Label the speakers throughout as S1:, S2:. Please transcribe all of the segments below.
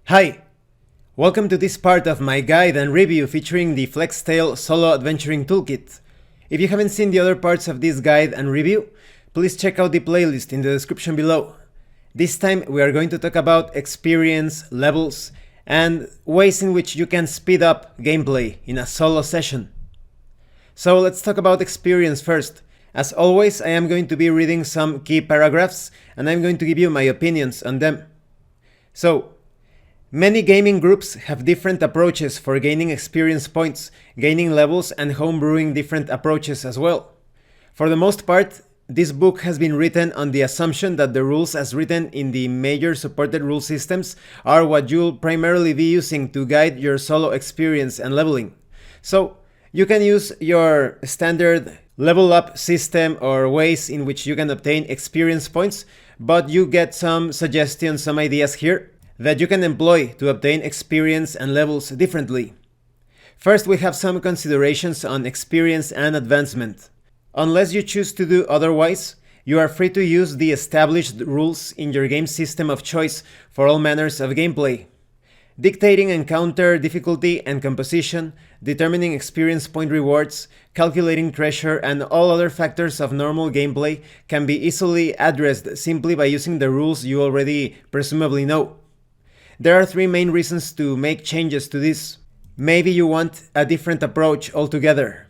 S1: Hi! Welcome to this part of my guide and review featuring the FlexTale Solo Adventuring Toolkit. If you haven't seen the other parts of this guide and review, please check out the playlist in the description below. This time we are going to talk about experience, levels, and ways in which you can speed up gameplay in a solo session. So let's talk about experience first. As always, I am going to be reading some key paragraphs and I'm going to give you my opinions on them. So, many gaming groups have different approaches for gaining experience points, gaining levels, and homebrewing different approaches as well. For the most part, this book has been written on the assumption that the rules as written in the major supported rule systems are what you'll primarily be using to guide your solo experience and leveling. So, you can use your standard level up system or ways in which you can obtain experience points, but you get some suggestions, some ideas here that you can employ to obtain experience and levels differently. First, we have some considerations on experience and advancement. Unless you choose to do otherwise, you are free to use the established rules in your game system of choice for all manners of gameplay. Dictating encounter difficulty and composition, determining experience point rewards, calculating treasure, and all other factors of normal gameplay can be easily addressed simply by using the rules you already presumably know. There are three main reasons to make changes to this. Maybe you want a different approach altogether.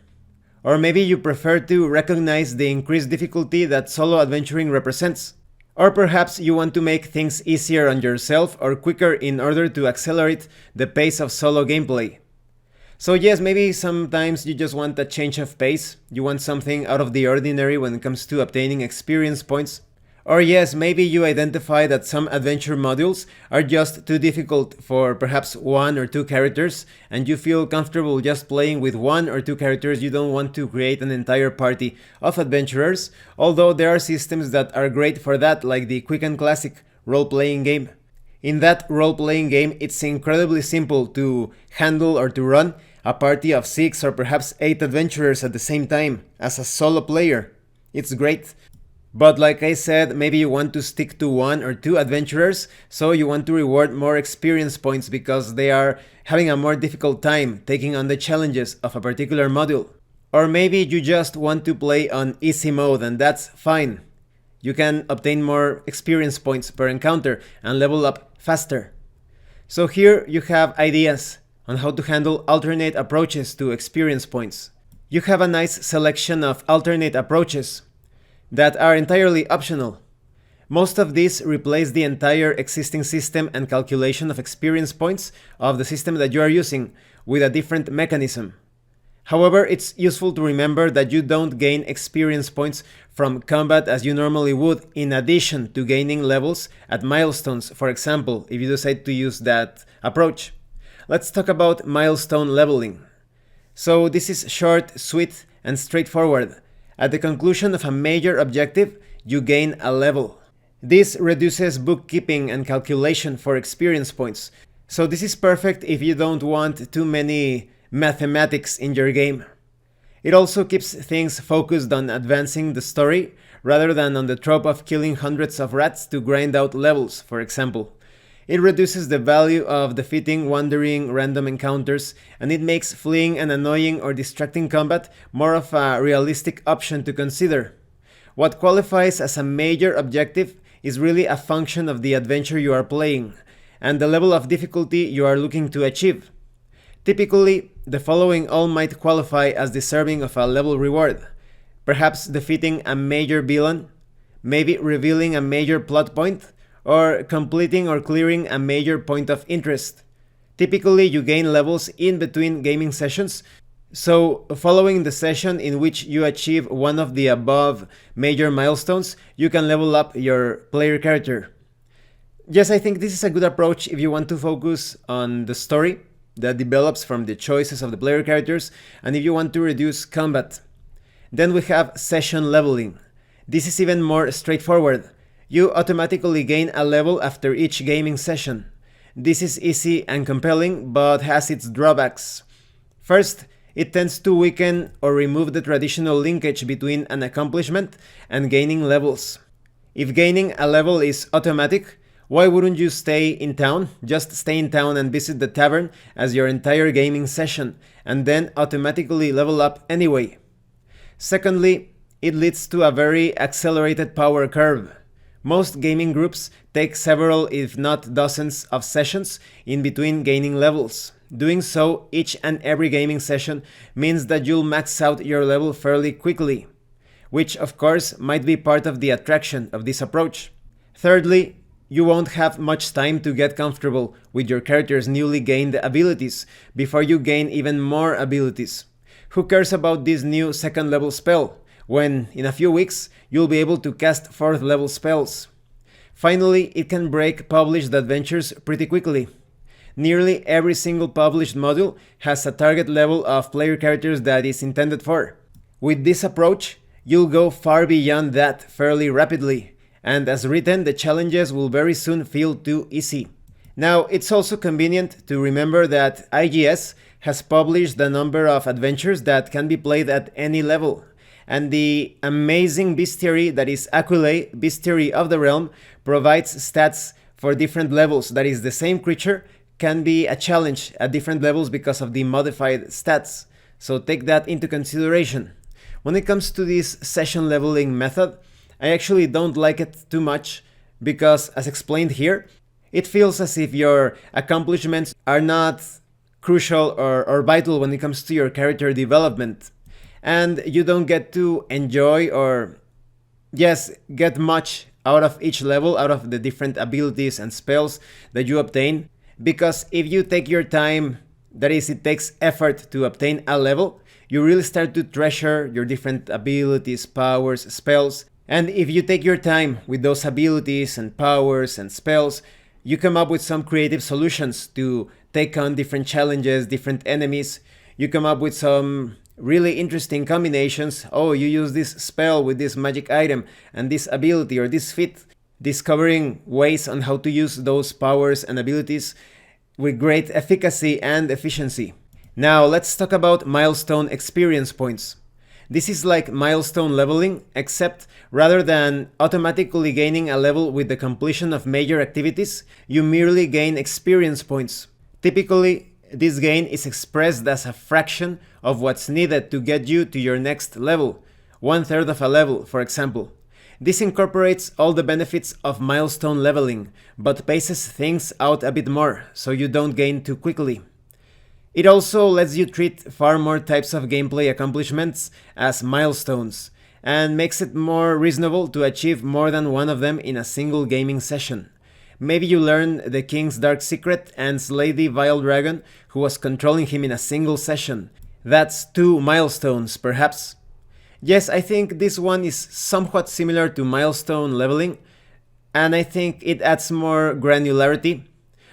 S1: Or maybe you prefer to recognize the increased difficulty that solo adventuring represents. Or perhaps you want to make things easier on yourself or quicker in order to accelerate the pace of solo gameplay. So yes, maybe sometimes you just want a change of pace. You want something out of the ordinary when it comes to obtaining experience points. Or yes, maybe you identify that some adventure modules are just too difficult for perhaps one or two characters, and you feel comfortable just playing with one or two characters. You don't want to create an entire party of adventurers, although there are systems that are great for that, like the quick and classic role-playing game. In that role-playing game, it's incredibly simple to handle or to run a party of 6 or perhaps 8 adventurers at the same time as a solo player. It's great. But like I said, maybe you want to stick to one or two adventurers, so you want to reward more experience points because they are having a more difficult time taking on the challenges of a particular module. Or maybe you just want to play on easy mode, and that's fine. You can obtain more experience points per encounter and level up faster. So here you have ideas on how to handle alternate approaches to experience points. You have a nice selection of alternate approaches that are entirely optional. Most of these replace the entire existing system and calculation of experience points of the system that you are using with a different mechanism. However, it's useful to remember that you don't gain experience points from combat as you normally would, in addition to gaining levels at milestones, for example, if you decide to use that approach. Let's talk about Milestone Leveling. So this is short, sweet, and straightforward. At the conclusion of a major objective, you gain a level. This reduces bookkeeping and calculation for experience points. So this is perfect if you don't want too many mathematics in your game. It also keeps things focused on advancing the story rather than on the trope of killing hundreds of rats to grind out levels, for example. It reduces the value of defeating wandering random encounters, and it makes fleeing an annoying or distracting combat more of a realistic option to consider. What qualifies as a major objective is really a function of the adventure you are playing, and the level of difficulty you are looking to achieve. Typically, the following all might qualify as deserving of a level reward. Perhaps defeating a major villain, maybe revealing a major plot point, or completing or clearing a major point of interest. Typically, you gain levels in between gaming sessions, so following the session in which you achieve one of the above major milestones, you can level up your player character. Yes, I think this is a good approach if you want to focus on the story that develops from the choices of the player characters, and if you want to reduce combat. Then we have Session Leveling. This is even more straightforward. You automatically gain a level after each gaming session. This is easy and compelling, but has its drawbacks. First, it tends to weaken or remove the traditional linkage between an accomplishment and gaining levels. If gaining a level is automatic, Why wouldn't you stay in town? Just stay in town and visit the tavern as your entire gaming session, and then automatically level up anyway. Secondly, it leads to a very accelerated power curve. Most gaming groups take several, if not dozens, of sessions in between gaining levels. Doing so each and every gaming session means that you'll max out your level fairly quickly, which of course might be part of the attraction of this approach. Thirdly, you won't have much time to get comfortable with your character's newly gained abilities before you gain even more abilities. Who cares about this new second level spell, when in a few weeks you'll be able to cast 4th level spells? Finally, it can break published adventures pretty quickly. Nearly every single published module has a target level of player characters that is intended for. With this approach, you'll go far beyond that fairly rapidly, and as written, the challenges will very soon feel too easy. Now, it's also convenient to remember that IGS has published the number of adventures that can be played at any level, and the amazing bestiary that is Aquile, Bestiary of the Realm, provides stats for different levels. That is, the same creature can be a challenge at different levels because of the modified stats, so take that into consideration. When it comes to this session leveling method, I actually don't like it too much because, as explained here, it feels as if your accomplishments are not crucial or vital when it comes to your character development, and you don't get to enjoy or, yes, get much out of each level, out of the different abilities and spells that you obtain, because if you take your time, that is, it takes effort to obtain a level, you really start to treasure your different abilities, powers, spells. And if you take your time with those abilities and powers and spells, you come up with some creative solutions to take on different challenges, different enemies. You come up with some really interesting combinations. Oh, you use this spell with this magic item and this ability or this feat, discovering ways on how to use those powers and abilities with great efficacy and efficiency. Now let's talk about milestone experience points. This is like milestone leveling, except rather than automatically gaining a level with the completion of major activities, you merely gain experience points. Typically, this gain is expressed as a fraction of what's needed to get you to your next level, 1/3 of a level, for example. This incorporates all the benefits of milestone leveling, but paces things out a bit more, so you don't gain too quickly. It also lets you treat far more types of gameplay accomplishments as milestones, and makes it more reasonable to achieve more than one of them in a single gaming session. Maybe you learn the king's dark secret and slay the vile dragon who was controlling him in a single session. That's 2 milestones, perhaps. Yes, I think this one is somewhat similar to milestone leveling, and I think it adds more granularity,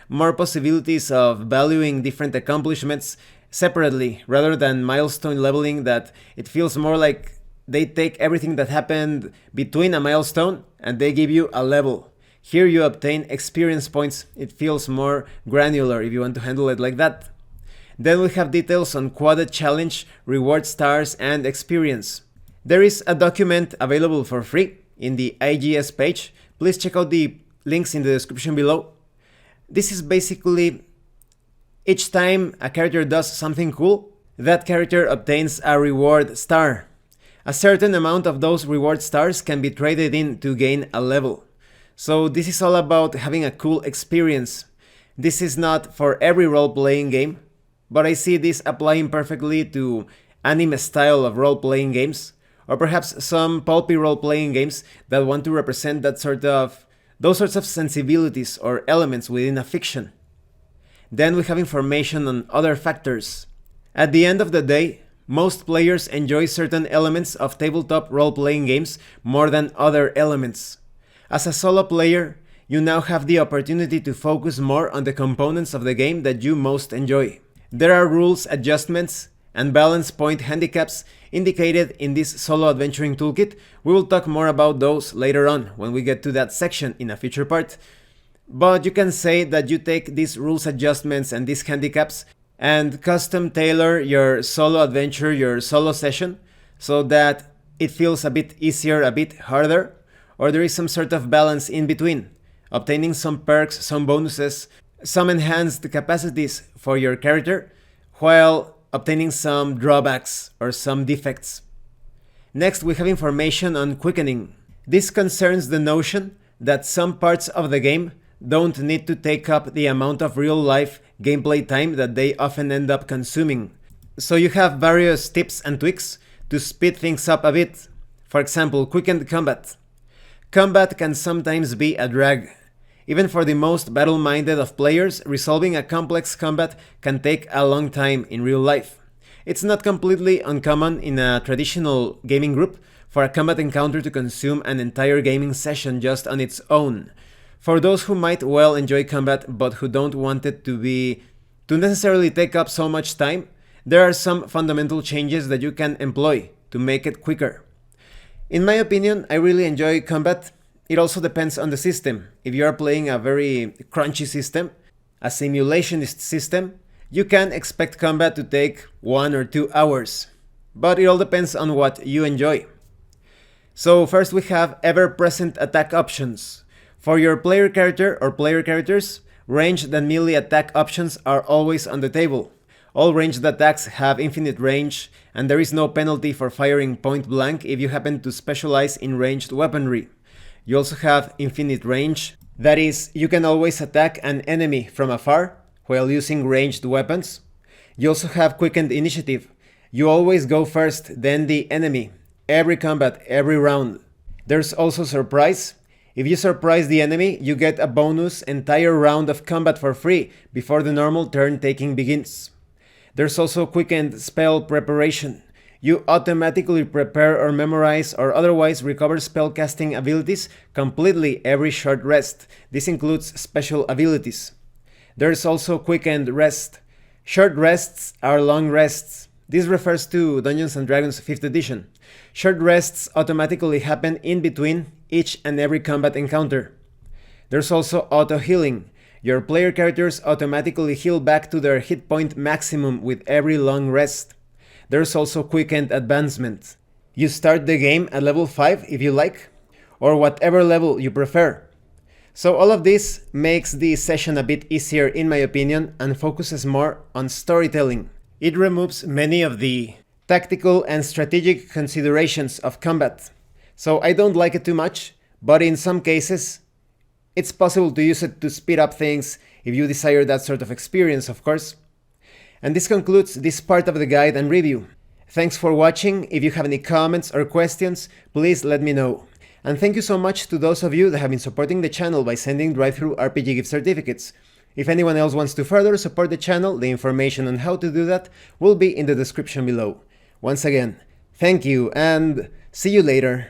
S1: more possibilities of valuing different accomplishments separately rather than milestone leveling, that it feels more like they take everything that happened between a milestone and they give you a level. Here you obtain experience points. It feels more granular if you want to handle it like that. Then we have details on quadded challenge, reward stars, and experience. There is a document available for free in the IGS page. Please check out the links in the description below. This is basically each time a character does something cool, that character obtains a reward star. A certain amount of those reward stars can be traded in to gain a level. So this is all about having a cool experience. This is not for every role-playing game, but I see this applying perfectly to anime style of role-playing games, or perhaps some pulpy role-playing games that want to represent those sorts of sensibilities or elements within a fiction. Then we have information on other factors. At the end of the day, most players enjoy certain elements of tabletop role-playing games more than other elements. As a solo player, you now have the opportunity to focus more on the components of the game that you most enjoy. There are rules adjustments and balance point handicaps indicated in this solo adventuring toolkit. We will talk more about those later on when we get to that section in a future part. But you can say that you take these rules adjustments and these handicaps and custom tailor your solo adventure, your solo session, so that it feels a bit easier, a bit harder, or there is some sort of balance in between. obtaining some perks, some bonuses, some enhanced capacities for your character, while obtaining some drawbacks or some defects. Next, we have information on quickening. This concerns the notion that some parts of the game don't need to take up the amount of real-life gameplay time that they often end up consuming. So you have various tips and tweaks to speed things up a bit. For example, quickened combat. Combat can sometimes be a drag. Even for the most battle-minded of players, resolving a complex combat can take a long time in real life. It's not completely uncommon in a traditional gaming group for a combat encounter to consume an entire gaming session just on its own. For those who might well enjoy combat but who don't want it to necessarily take up so much time, there are some fundamental changes that you can employ to make it quicker. In my opinion, I really enjoy combat. It also depends on the system. If you are playing a very crunchy system, a simulationist system, you can expect combat to take 1 or 2 hours. But it all depends on what you enjoy. So first we have ever-present attack options. For your player character or player characters, ranged and melee attack options are always on the table. All ranged attacks have infinite range, and there is no penalty for firing point blank if you happen to specialize in ranged weaponry. You also have infinite range, that is, you can always attack an enemy from afar while using ranged weapons. You also have quickened initiative. You always go first, then the enemy, every combat, every round. There's also surprise. If you surprise the enemy, you get a bonus entire round of combat for free before the normal turn taking begins. There's also quickened spell preparation. You automatically prepare or memorize or otherwise recover spellcasting abilities completely every short rest. This includes special abilities. There's also quickened rest. Short rests are long rests. This refers to Dungeons & Dragons 5th edition. Short rests automatically happen in between each and every combat encounter. There's also auto-healing. Your player characters automatically heal back to their hit point maximum with every long rest. There's also quickened advancement. You start the game at level 5 if you like, or whatever level you prefer. So all of this makes the session a bit easier in my opinion and focuses more on storytelling. It removes many of the tactical and strategic considerations of combat. So I don't like it too much, but in some cases, it's possible to use it to speed up things if you desire that sort of experience, of course. And this concludes this part of the guide and review. Thanks for watching. If you have any comments or questions, please let me know. And thank you so much to those of you that have been supporting the channel by sending drive-thru RPG gift certificates. If anyone else wants to further support the channel, the information on how to do that will be in the description below. Once again, thank you and see you later.